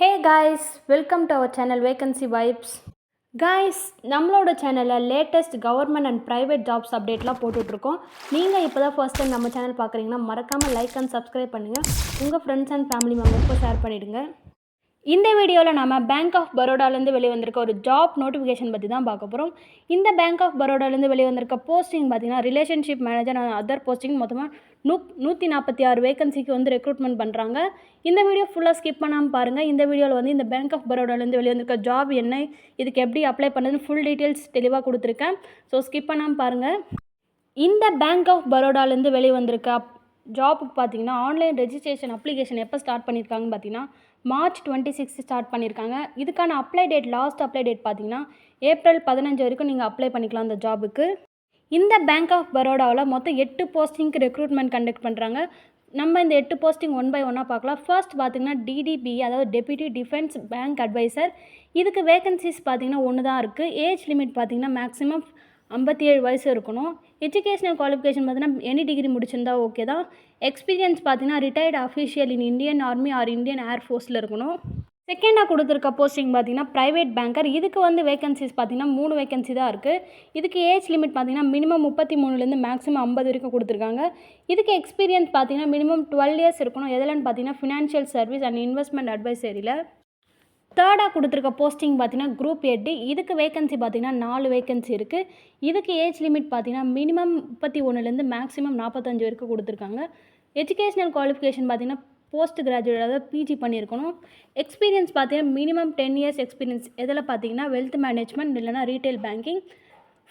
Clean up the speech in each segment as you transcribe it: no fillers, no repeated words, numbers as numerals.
Hey guys, welcome to our channel Vacancy Vibes. Guys, நம்மளோட சேனலில் latest government and private jobs அப்டேட்லாம் போட்டுட்ருக்கோம். நீங்கள் இப்போ தான் ஃபர்ஸ்ட் டைம் நம்ம சேனல் பார்க்குறீங்கன்னா மறக்காமல் லைக் அண்ட் சப்ஸ்கிரைப் பண்ணுங்கள். உங்கள் ஃப்ரெண்ட்ஸ் அண்ட் ஃபேமிலி மெம்பர்ஸ்க்கும் ஷேர் பண்ணிவிடுங்க. இந்த வீடியோவில் நம்ம பேங்க் ஆஃப் பரோடாலேருந்து வெளியே வந்திருக்க ஒரு ஜாப் நோட்டிஃபிகேஷன் பற்றி தான் பார்க்க போகிறோம். இந்த பேங்க் ஆஃப் பரோடாலேருந்து வெளியே வந்திருக்க போஸ்டிங் பார்த்தீங்கன்னா relationship manager and other posting மொத்தமாக 146 வேகன்சிக்கு வந்து ரெக்ரூட்மெண்ட் பண்ணுறாங்க. இந்த வீடியோ ஃபுல்லாக ஸ்கிப் பண்ணாமல் பாருங்கள். இந்த வீடியோவில் வந்து இந்த பேங்க் ஆஃப் பரோடாலேருந்து வெளியே வந்திருக்க ஜாப் என்ன, இதுக்கு எப்படி அப்ளை பண்ணுறதுன்னு ஃபுல் டீட்டெயில்ஸ் தெளிவாக கொடுத்துருக்கேன். ஸோ ஸ்கிப் பண்ணாமல் பாருங்கள். இந்த பேங்க் ஆஃப் பரோடாலேருந்து வெளியே வந்திருக்க ஜாபுக்கு பார்த்தீங்கன்னா ஆன்லைன் ரெஜிஸ்ட்ரேஷன் அப்ளிகேஷன் எப்போ ஸ்டார்ட் பண்ணியிருக்காங்கன்னு பார்த்தீங்கன்னா March 26 ஸ்டார்ட் பண்ணியிருக்காங்க. இதுக்கான லாஸ்ட் அப்ளை டேட் பார்த்தீங்கன்னா April 15 வரைக்கும் நீங்கள் அப்ளை பண்ணிக்கலாம் அந்த ஜாபுக்கு. இந்த பேங்க் ஆஃப் பரோடாவில் மொத்தம் 8 போஸ்டிங்க்கு ரெக்ரூட்மெண்ட் கண்டக்ட் பண்ணுறாங்க. நம்ம இந்த 8 போஸ்டிங் ஒன் பை ஒன்னாக பார்க்கலாம். ஃபர்ஸ்ட் பார்த்தீங்கன்னா DDB, அதாவது டெப்யூட்டி டிஃபென்ஸ் பேங்க் அட்வைசர். இதுக்கு வேகன்சிஸ் பார்த்தீங்கன்னா ஒன்று தான் இருக்குது. ஏஜ் லிமிட் பார்த்தீங்கன்னா மேக்ஸிமம் 57 வயசு இருக்கணும். எஜுகேஷனல் குவாலிஃபிகேஷன் பார்த்தீங்கன்னா எனி டிகிரி முடிச்சிருந்தா ஓகே தான். எக்ஸ்பீரியன்ஸ் பார்த்தீங்கன்னா retired official in Indian army or Indian ஏர்ஃபோர்ஸில் இருக்கணும். செகண்டாக கொடுத்துருக்க போஸ்டிங் பார்த்தீங்கன்னா ப்ரைவேட் பேங்கர். இதுக்கு வந்து வேகன்சிஸ் பார்த்தீங்கன்னா 3 வேகன்சி தான் இருக்குது. இதுக்கு ஏஜ் லிமிட் பார்த்தீங்கன்னா மினிமம் 33லேருந்து மேக்ஸிமம் 50 வரைக்கும் கொடுத்துருக்காங்க. இதுக்கு எக்ஸ்பீரியன்ஸ் பார்த்தீங்கன்னா மினிமம் 12 இயர்ஸ் இருக்கணும். எதுலன்னு பார்த்தீங்கன்னா ஃபினான்ஷியல் சர்வீஸ் அண்ட் இன்வெஸ்ட்மெண்ட் அட்வைசரியில். தேர்டாக கொடுத்துருக்க போஸ்டிங் பார்த்தீங்கன்னா குரூப் 8. இதுக்கு வேகன்சி பார்த்தீங்கன்னா 4 வேகன்சி இருக்குது. இதுக்கு ஏஜ் லிமிட் பார்த்தீங்கன்னா மினிமம் 31லேருந்து மேக்ஸிமம் 45 வரைக்கும் கொடுத்துருக்காங்க. எஜுகேஷனல் குவாலிஃபிகேஷன் பார்த்தீங்கன்னா போஸ்ட் கிராஜுவேட், அதாவது பிஜி பண்ணியிருக்கணும். எக்ஸ்பீரியன்ஸ் பார்த்தீங்கன்னா மினிமம் 10 இயர்ஸ் எக்ஸ்பீரியன்ஸ் எதில் பார்த்தீங்கன்னா வெல்த் மேனேஜ்மெண்ட் இல்லைனா ரீட்டைல் பேங்கிங்.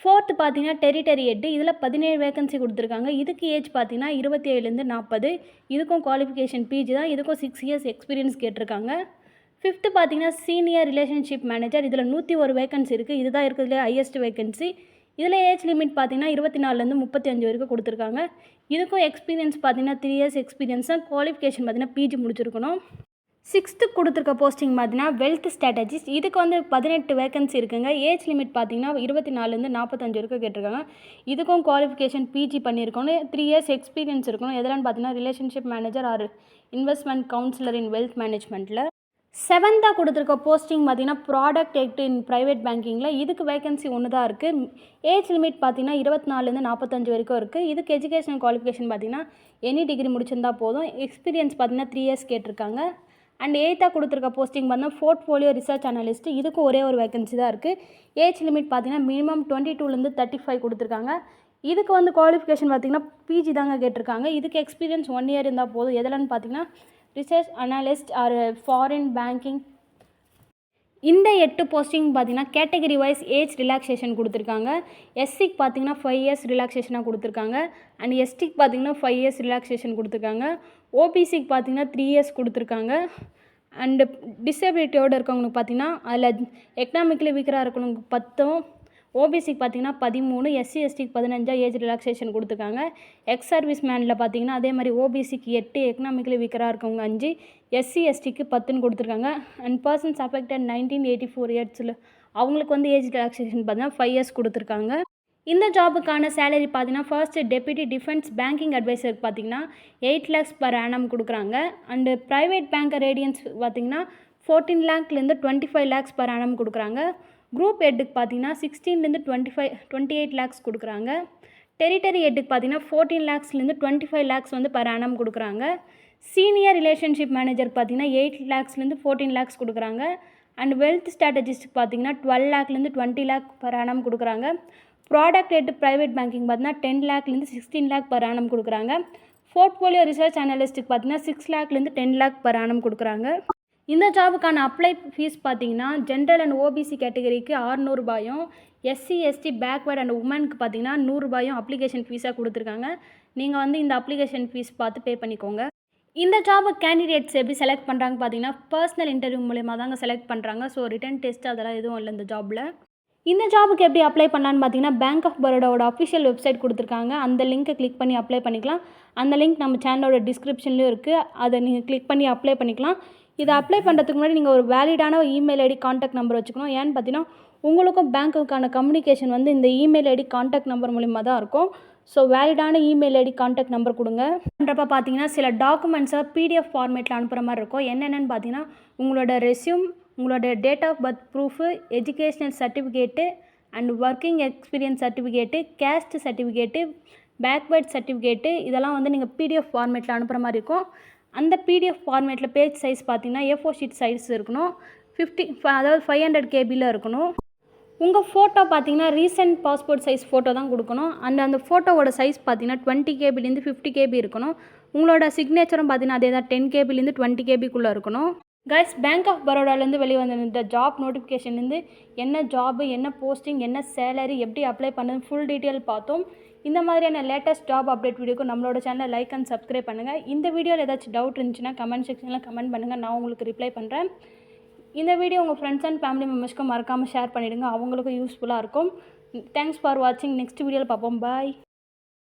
ஃபோர்த்து பார்த்தீங்கன்னா டெரிட்டரி ஹெட். இதில் 17 வேகன்சி கொடுத்துருக்காங்க. இதுக்கு ஏஜ் பார்த்தீங்கன்னா 27லேருந்து 40. இதுக்கும் குவாலிஃபிகேஷன் பிஜி தான். இதுக்கும் 6 இயர்ஸ் எக்ஸ்பீரியன்ஸ் கேட்டிருக்காங்க. ஃபிஃப்த்து பார்த்தீங்கன்னா சீனியர் ரிலேஷன்ஷிப் மேனேஜர். இதில் 101 வேகன்சி இருக்குது. இதுதான் இருக்கிறதுலே ஹையஸ்ட் வேகன்சி. இதில் ஏஜ் லிமிட் பார்த்தீங்கன்னா 24லேருந்து 35 வரைக்கும் கொடுத்துருக்காங்க. இதுக்கும் எக்ஸ்பீரியன்ஸ் பார்த்தீங்கன்னா 3 இயர்ஸ் எக்ஸ்பீரியன்ஸ் தான். குவாலிஃபிகேஷன் பார்த்தீங்கன்னா பிஜி முடிச்சிருக்கணும். சிக்ஸ்த்து கொடுத்துருக்க போஸ்டிங் பார்த்தீங்கன்னா வெல்த் ஸ்ட்ராட்டஜிஸ்ட். இதுக்கு வந்து 18 வேகன்சி இருக்குங்க. ஏஜ் லிமிட் பார்த்தீங்கன்னா 24லேருந்து 45 வரைக்கும் கேட்டிருக்காங்க. இதுக்கும் குவாலிஃபிகேஷன் பிஜி பண்ணியிருக்கணும். 3 இயர்ஸ் எக்ஸ்பீரியன்ஸ் இருக்கணும். எதெல்லாம் பார்த்தீங்கன்னா relationship manager or investment counsellor in wealth மேனேஜ்மெண்ட்டில். செவன்த்தாக கொடுத்துருக்க போஸ்டிங் பார்த்தீங்கன்னா ப்ராடக்ட் எக்ட் இன் ப்ரைவேட் பேங்கிங்கில். இதுக்கு வேகன்சி ஒன்று தான் இருக்குது. ஏஜ் லிமிட் பார்த்தீங்கன்னா 24லேருந்து 45 வரைக்கும் இருக்குது. இதுக்கு எஜுகேஷனல் குவாலிஃபிகேஷன் பார்த்தீங்கன்னா எனி டிகிரி முடிச்சிருந்தா போதும். எக்ஸ்பீரியன்ஸ் பார்த்தீங்கன்னா 3 இயர்ஸ் கேட்டிருக்காங்க. அண்ட் எயித்தாக கொடுத்துருக்க போஸ்டிங் பார்த்தீங்கன்னா போர்ட்ஃபோலியோ ரிசர்ச் அனலிஸ்ட். இதுக்கும் ஒரே ஒரு வேகன்சி தான் இருக்குது. ஏஜ் லிமிட் பார்த்தீங்கன்னா மினிமம் 22லேருந்து 35 கொடுத்துருக்காங்க. இதுக்கு வந்து குவாலிஃபிகேஷன் பார்த்தீங்கன்னா பிஜி தாங்க கேட்டிருக்காங்க. இதுக்கு எக்ஸ்பீரியன்ஸ் 1 இயர் இருந்தால் போதும். எதுலன்னு பார்த்தீங்கன்னா research analyst or foreign banking. இந்த 8 போஸ்டிங் பார்த்தீங்கன்னா கேட்டகரி வைஸ் ஏஜ் ரிலாக்ஸேஷன் கொடுத்துருக்காங்க. எஸ்சிக்கு பார்த்தீங்கன்னா 5 இயர்ஸ் ரிலாக்ஸேஷனாக கொடுத்துருக்காங்க. அண்ட் எஸ்டிக்கு பார்த்தீங்கன்னா 5 இயர்ஸ் ரிலாக்ஸேஷன் கொடுத்துருக்காங்க. ஓபிசிக்கு பார்த்தீங்கன்னா 3 இயர்ஸ் கொடுத்துருக்காங்க. அண்டு டிசபிலிட்டியோடு இருக்கவங்களுக்கு பார்த்தீங்கன்னா அதில் எக்கனாமிக்கலி வீக்கராக இருக்கவங்களுக்கு 10, ஓபிசிக்கு பார்த்தீங்கன்னா 13, எஸ்சி எஸ்டிக்கு 15 ஏஜ் ரிலாக்ஸேஷன் கொடுத்துருக்காங்க. எக்ஸ் சர்வீஸ் மேனில் பார்த்தீங்கன்னா அதே மாதிரி ஓபிசிக்கு 8, எக்கனாமிக்கலி வீக்கராக இருக்கவங்க 5, எஸ்சி எஸ்டிக்கு 10ன்னு கொடுத்துருக்காங்க. அண்ட் பர்சன்ஸ் அஃபெக்டட் 1984 இயர்ஸில் அவங்களுக்கு வந்து ஏஜ் ரிலாக்ஸேஷன் பார்த்தீங்கன்னா 5 இயர்ஸ் கொடுத்துருக்காங்க. இந்த ஜாபுக்கான சேலரி பார்த்தீங்கன்னா ஃபர்ஸ்ட் டெப்யூட்டி டிஃபென்ஸ் பேங்கிங் அட்வைசருக்கு பார்த்தீங்கன்னா 8 lakhs per annum கொடுக்குறாங்க. அண்டு ப்ரைவேட் பேங்கர் ரேடியன்ஸ் பார்த்தீங்கன்னா 14 lakhலேருந்து 25 lakhs per annum கொடுக்குறாங்க. குரூப் ஹெட்டுக்கு பார்த்தீங்கன்னா 16லேருந்து 28 lakhs கொடுக்குறாங்க. டெரிட்டரி ஹெட்டுக்கு பார்த்தீங்கன்னா 14 lakhsலேருந்து 25 lakhs வந்து per annum கொடுக்குறாங்க. சீனியர் ரிலேஷன்ஷிப் மேனேஜருக்கு பார்த்தீங்கன்னா 8 lakhsலேருந்து 14 lakhs கொடுக்குறாங்க. அண்ட் வெல்த் ஸ்ட்ராட்டஜிஸ்ட்டுக்கு பார்த்தீங்கன்னா 12 lakhலேருந்து 20 lakh per annum கொடுக்குறாங்க. ப்ராடக்ட் ஹெட் ப்ரைவேட் பேங்கிங் பார்த்தீங்கன்னா 10 lakhலேருந்து 16 lakh per annum கொடுக்குறாங்க. போர்ட்ஃபோலியோ ரிசர்ச் அனலிஸ்ட்டுக்கு பார்த்தீங்கன்னா 6 lakhலேருந்து 10 lakh per annum கொடுக்குறாங்க. இந்த ஜாபுக்கான அப்ளை ஃபீஸ் பார்த்தீங்கன்னா ஜென்ரல் அண்ட் ஓபிசி கேட்டகரிக்கு 600 ரூபாயும், எஸ்சி எஸ்டி பேக்வேர்ட் அண்ட் உமனுக்கு பார்த்தீங்கன்னா 100 ரூபாயும் அப்ளிகேஷன் ஃபீஸாக கொடுத்துருக்காங்க. நீங்கள் வந்து இந்த அப்ளிகேஷன் ஃபீஸ் பார்த்து பே பண்ணிக்கோங்க. இந்த ஜாபுக்கு கேண்டிடேட்ஸ் எப்படி செலக்ட் பண்ணுறாங்க பார்த்தீங்கன்னா பர்சனல் இன்டர்வியூ மூலமாக தாங்க செலக்ட் பண்ணுறாங்க. ஸோ ரிட்டன் டெஸ்ட் அதெல்லாம் எதுவும் இல்லை இந்த ஜாபில். இந்த ஜாபுக்கு எப்படி அப்ளை பண்ணலான்னு பார்த்தீங்கன்னா பேங்க் ஆஃப் பரோடாவோட அஃபிஷியல் வெப்சைட் கொடுத்துருக்காங்க. அந்த லிங்க்கை கிளிக் பண்ணி அப்ளை பண்ணிக்கலாம். அந்த லிங்க் நம்ம சேனலோட டிஸ்கிரிப்ஷன்லேயும் இருக்குது. அதை நீங்கள் கிளிக் பண்ணி அப்ளை பண்ணிக்கலாம். இதை அப்ளை பண்ணுறதுக்கு முன்னாடி நீங்கள் ஒரு வேலிடான இமெயில் ஐடி காண்டாக்ட் நம்பர் வச்சுக்கணும். ஏன்னு பார்த்தீங்கன்னா உங்களுக்கும் பேங்க்குக்கான கம்யூனிகேஷன் வந்து இந்த இமெயில் ஐடி காண்டாக்ட் நம்பர் மூலிமா தான் இருக்கும். ஸோ வேலிடான இமெயில் ஐடி கான்டாக்ட் நம்பர் கொடுங்க. பண்ணுறப்ப பார்த்தீங்கன்னா சில டாக்குமெண்ட்ஸை பிடிஎஃப் ஃபார்மேட்டில் அனுப்புகிற மாதிரி இருக்கும். என்னென்னு பார்த்தீங்கன்னா உங்களோட ரெஸ்யூம், உங்களோட date of birth proof, educational certificate and working experience certificate, caste certificate, backward certificate, இதெல்லாம் வந்து நீங்கள் பிடிஎஃப் ஃபார்மேட்டில் அனுப்புகிற மாதிரி இருக்கும். அந்த பிடிஎஃப் ஃபார்மேட்டில் பேஜ் சைஸ் பார்த்தீங்கன்னா A4 ஷீட் சைஸ் இருக்கணும். 500 KBயில் இருக்கணும். உங்கள் ஃபோட்டோ பார்த்தீங்கன்னா ரீசெண்ட் பாஸ்போர்ட் சைஸ் ஃபோட்டோ தான் கொடுக்கணும். அந்த ஃபோட்டோவோட சைஸ் பார்த்தீங்கன்னா 20 KBலேருந்து 50 KB இருக்கணும். உங்களோட சிக்னேச்சரும் பார்த்தீங்கன்னா அதே தான் 10 KBலேருந்து 20 KBக்குள்ளே இருக்கணும். கைஸ், பேங்க் ஆஃப் பரோடாலேருந்து வெளியே வந்த இந்த ஜாப் நோட்டிஃபிகேஷன்லேருந்து என்ன ஜாபு, என்ன போஸ்டிங், என்ன சேலரி, எப்படி அப்ளை பண்ணுறது ஃபுல் டீட்டெயில் பார்த்தோம். இந்த மாதிரியான லேட்டஸ்ட் ஜாப் அப்டேட் வீடியோக்கு நம்மளோட சேனலை லைக் அண்ட் சப்ஸ்கிரைப் பண்ணுங்கள். இந்த வீடியோவில் ஏதாச்சும் டவுட் இருந்துச்சுன்னா கமெண்ட் செக்ஷனில் கமெண்ட் பண்ணுங்கள், நான் உங்களுக்கு ரிப்ளை பண்ணுறேன். இந்த வீடியோ உங்கள் ஃப்ரெண்ட்ஸ் அண்ட் ஃபேமிலி மெம்பர்ஸ்க்கு மறக்காமல் ஷேர் பண்ணிவிடுங்க, அவங்களுக்கும் யூஸ்ஃபுல்லாக இருக்கும். தேங்க்ஸ் ஃபார் வாட்சிங். நெக்ஸ்ட் வீடியோவில் பார்ப்போம். பாய்.